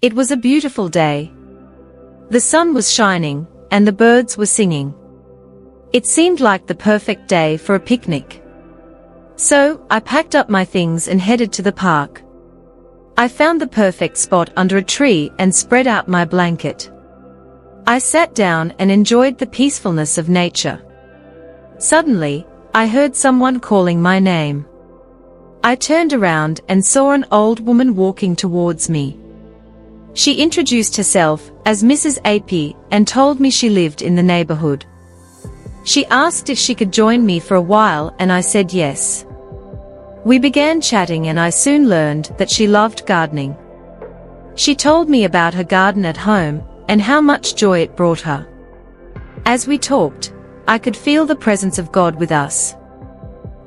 It was a beautiful day. The sun was shining, and the birds were singing. It seemed like the perfect day for a picnic. So, I packed up my things and headed to the park. I found the perfect spot under a tree and spread out my blanket. I sat down and enjoyed the peacefulness of nature. Suddenly, I heard someone calling my name. I turned around and saw an old woman walking towards me. She introduced herself as Mrs. AP and told me she lived in the neighborhood. She asked if she could join me for a while, and I said yes. We began chatting and I soon learned that she loved gardening. She told me about her garden at home and how much joy it brought her. As we talked, I could feel the presence of God with us.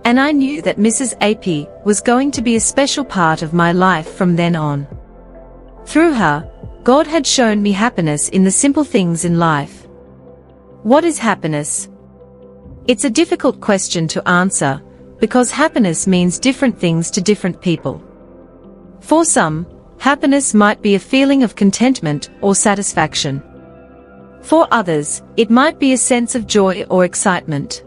And I knew that Mrs. AP was going to be a special part of my life from then on. Through her, God had shown me happiness in the simple things in life. What is happiness? It's a difficult question to answer, because happiness means different things to different people. For some, happiness might be a feeling of contentment or satisfaction. For others, it might be a sense of joy or excitement.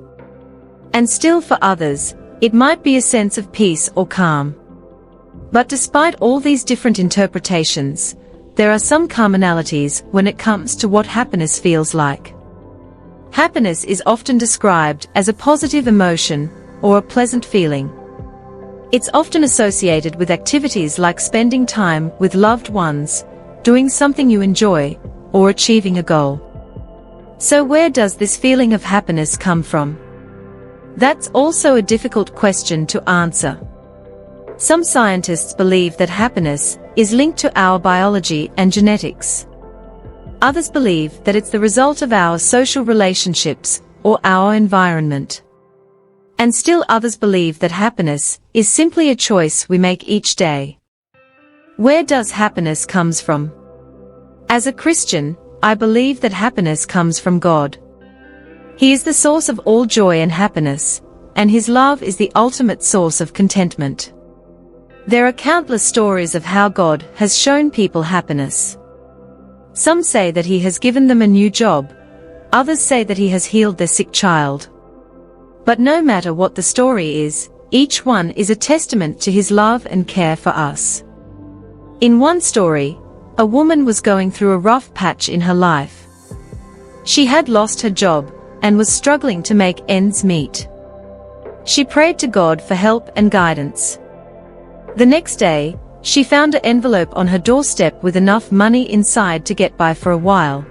And still for others, it might be a sense of peace or calm. But despite all these different interpretations, there are some commonalities when it comes to what happiness feels like. Happiness is often described as a positive emotion or a pleasant feeling. It's often associated with activities like spending time with loved ones, doing something you enjoy, or achieving a goal. So where does this feeling of happiness come from? That's also a difficult question to answer. Some scientists believe that happiness is linked to our biology and genetics. Others believe that it's the result of our social relationships or our environment. And still others believe that happiness is simply a choice we make each day. Where does happiness comes from? As a Christian, I believe that happiness comes from God. He is the source of all joy and happiness, and His love is the ultimate source of contentment. There are countless stories of how God has shown people happiness. Some say that He has given them a new job, others say that He has healed their sick child. But no matter what the story is, each one is a testament to His love and care for us. In one story, a woman was going through a rough patch in her life. She had lost her job and was struggling to make ends meet. She prayed to God for help and guidance. The next day, she found an envelope on her doorstep with enough money inside to get by for a while.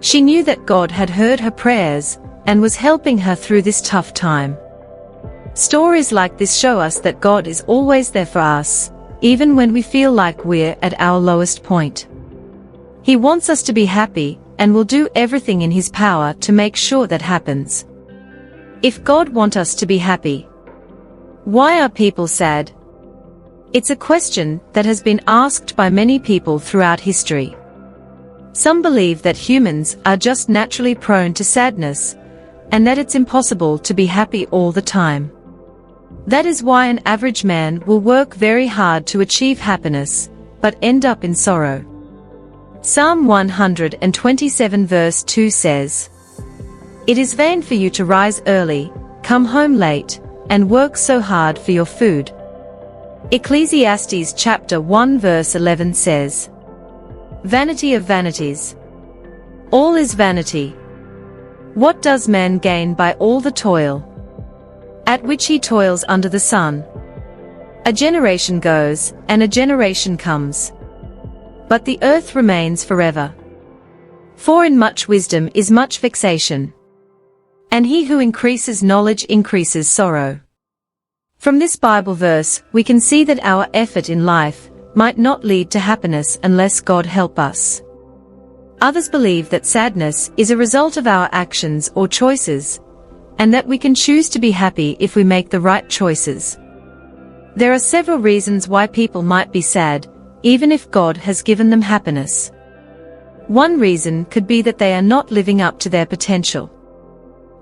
She knew that God had heard her prayers and was helping her through this tough time. Stories like this show us that God is always there for us, even when we feel like we're at our lowest point. He wants us to be happy and will do everything in His power to make sure that happens. If God wants us to be happy, why are people sad? It's a question that has been asked by many people throughout history. Some believe that humans are just naturally prone to sadness, and that it's impossible to be happy all the time. That is why an average man will work very hard to achieve happiness, but end up in sorrow. Psalm 127 verse 2 says, "It is vain for you to rise early, come home late, and work so hard for your food." Ecclesiastes chapter 1 verse 11 says, "Vanity of vanities. All is vanity. What does man gain by all the toil, at which he toils under the sun? A generation goes, and a generation comes, but the earth remains forever. For in much wisdom is much vexation, and he who increases knowledge increases sorrow." From this Bible verse, we can see that our effort in life might not lead to happiness unless God help us. Others believe that sadness is a result of our actions or choices, and that we can choose to be happy if we make the right choices. There are several reasons why people might be sad, even if God has given them happiness. One reason could be that they are not living up to their potential.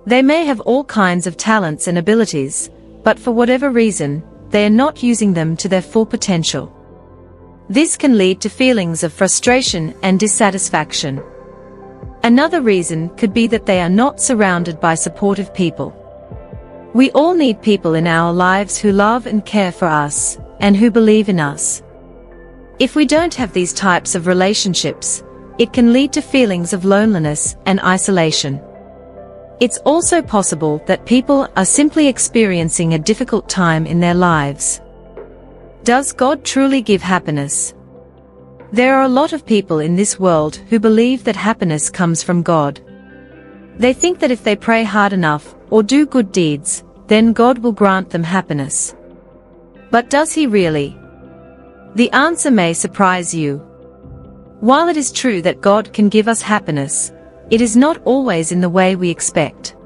They may have all kinds of talents and abilities, but for whatever reason, they are not using them to their full potential. This can lead to feelings of frustration and dissatisfaction. Another reason could be that they are not surrounded by supportive people. We all need people in our lives who love and care for us, and who believe in us. If we don't have these types of relationships, it can lead to feelings of loneliness and isolation. It's also possible that people are simply experiencing a difficult time in their lives. Does God truly give happiness? There are a lot of people in this world who believe that happiness comes from God. They think that if they pray hard enough, or do good deeds, then God will grant them happiness. But does He really? The answer may surprise you. While it is true that God can give us happiness, it is not always in the way we expect.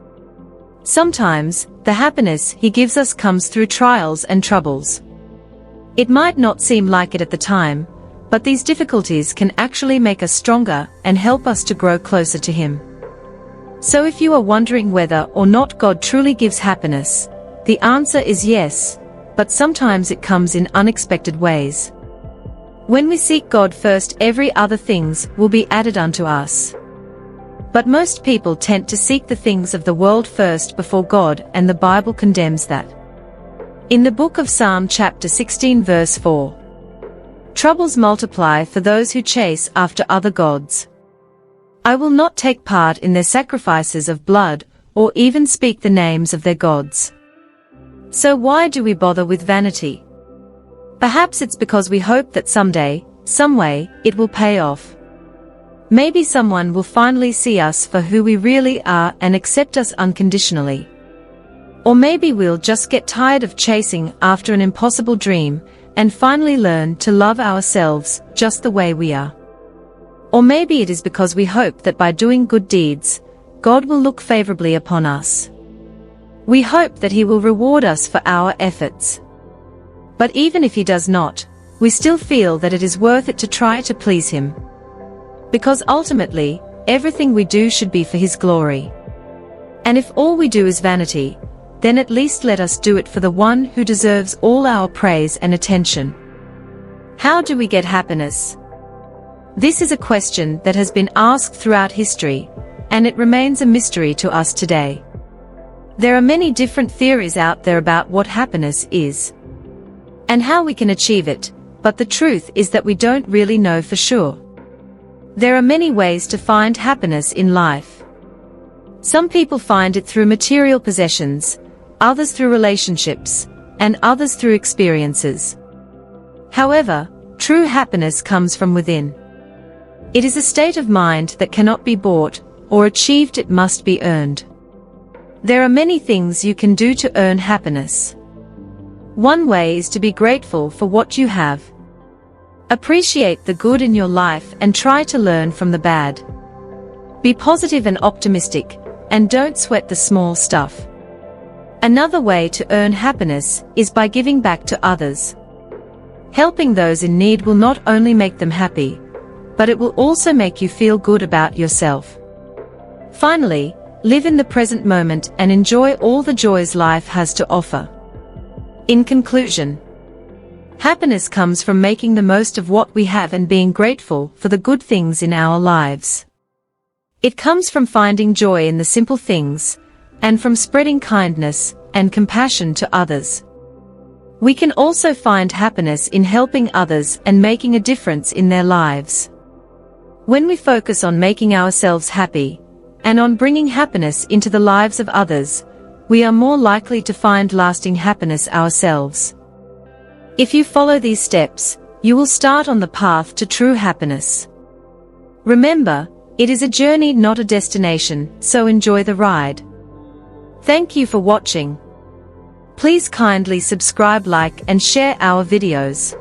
Sometimes, the happiness He gives us comes through trials and troubles. It might not seem like it at the time, but these difficulties can actually make us stronger and help us to grow closer to Him. So if you are wondering whether or not God truly gives happiness, the answer is yes, but sometimes it comes in unexpected ways. When we seek God first, every other things will be added unto us. But most people tend to seek the things of the world first before God, and the Bible condemns that. In the book of Psalm chapter 16 verse 4, troubles multiply for those who chase after other gods. I will not take part in their sacrifices of blood, or even speak the names of their gods. So why do we bother with vanity? Perhaps it's because we hope that someday, some way, it will pay off. Maybe someone will finally see us for who we really are and accept us unconditionally. Or maybe we'll just get tired of chasing after an impossible dream, and finally learn to love ourselves just the way we are. Or maybe it is because we hope that by doing good deeds, God will look favorably upon us. We hope that He will reward us for our efforts. But even if He does not, we still feel that it is worth it to try to please Him. Because ultimately, everything we do should be for His glory. And if all we do is vanity, then at least let us do it for the one who deserves all our praise and attention. How do we get happiness? This is a question that has been asked throughout history, and it remains a mystery to us today. There are many different theories out there about what happiness is, and how we can achieve it, but the truth is that we don't really know for sure. There are many ways to find happiness in life. Some people find it through material possessions, others through relationships, and others through experiences. However, true happiness comes from within. It is a state of mind that cannot be bought or achieved, it must be earned. There are many things you can do to earn happiness. One way is to be grateful for what you have. Appreciate the good in your life and try to learn from the bad. Be positive and optimistic, and don't sweat the small stuff. Another way to earn happiness is by giving back to others. Helping those in need will not only make them happy, but it will also make you feel good about yourself. Finally, live in the present moment and enjoy all the joys life has to offer. In conclusion, happiness comes from making the most of what we have and being grateful for the good things in our lives. It comes from finding joy in the simple things, and from spreading kindness and compassion to others. We can also find happiness in helping others and making a difference in their lives. When we focus on making ourselves happy, and on bringing happiness into the lives of others, we are more likely to find lasting happiness ourselves. If you follow these steps, you will start on the path to true happiness. Remember, it is a journey, not a destination, so enjoy the ride. Thank you for watching. Please kindly subscribe, like, and share our videos.